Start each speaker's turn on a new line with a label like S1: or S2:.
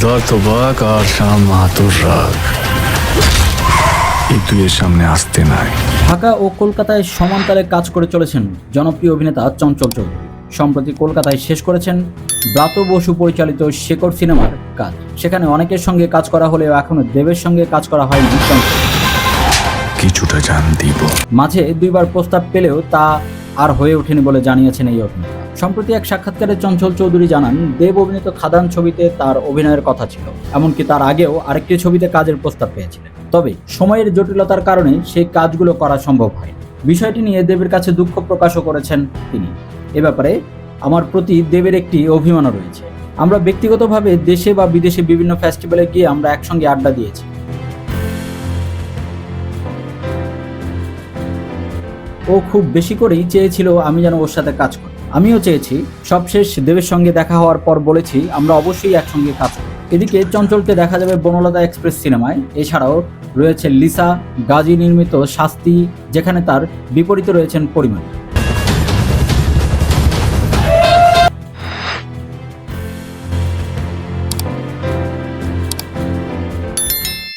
S1: ক্ষুধার্ত বাঘ আর শ্যাম মাহাতুর রাগ, এই দুইয়ের সামনে আসতে নাই।
S2: ঢাকা ও কলকাতায় সমান্তরালে কাজ করে চলেছেন জনপ্রিয় অভিনেতা চঞ্চল চৌধুরী। সম্প্রতি কলকাতায় শেষ করেছেন ব্রাত বসু পরিচালিত শেখর সিনেমার কাজ। সেখানে অনেকের সঙ্গে কাজ করা হলেও এখনো দেবের সঙ্গে কাজ করা হয়নি চঞ্চল।
S1: কিছুটা জান দিব।
S2: মাঝে দুইবার প্রস্তাব পেলেও তা আর হয়ে ওঠেনি বলে জানিয়েছেন এই অভিনেতা। সম্প্রতি এক সাক্ষাৎকারে চঞ্চল চৌধুরী জানান, দেব অভিনীত খাদান ছবিতে তার অভিনয়ের কথা ছিল, এমনকি তার আগেও আরেকটি ছবিতে কাজের প্রস্তাব পেয়েছিলেন। তবে সময়ের জটিলতার কারণে সেই কাজগুলো করা সম্ভব হয়। বিষয়টি নিয়ে দেবের কাছে দুঃখ প্রকাশও করেছেন তিনি। এ ব্যাপারে আমার প্রতি দেবের একটি অভিমানও রয়েছে। আমরা ব্যক্তিগতভাবে দেশে বা বিদেশে বিভিন্ন ফেস্টিভ্যালে গিয়ে আমরা একসঙ্গে আড্ডা দিয়েছি। ও খুব বেশি করেই চেয়েছিল আমি যেন ওর সাথে কাজ করি। আমিও চেয়েছি। সবশেষ দেবের সঙ্গে দেখা হওয়ার পর বলেছি আমরা অবশ্যই একসঙ্গে কাজ করি। এদিকে চঞ্চলকে দেখা যাবে বনলতা এক্সপ্রেস সিনেমায়। এছাড়াও রয়েছে লিসা, গাজী নির্মিত শাস্তি, যেখানে তার বিপরীতে রয়েছেন পরিমল।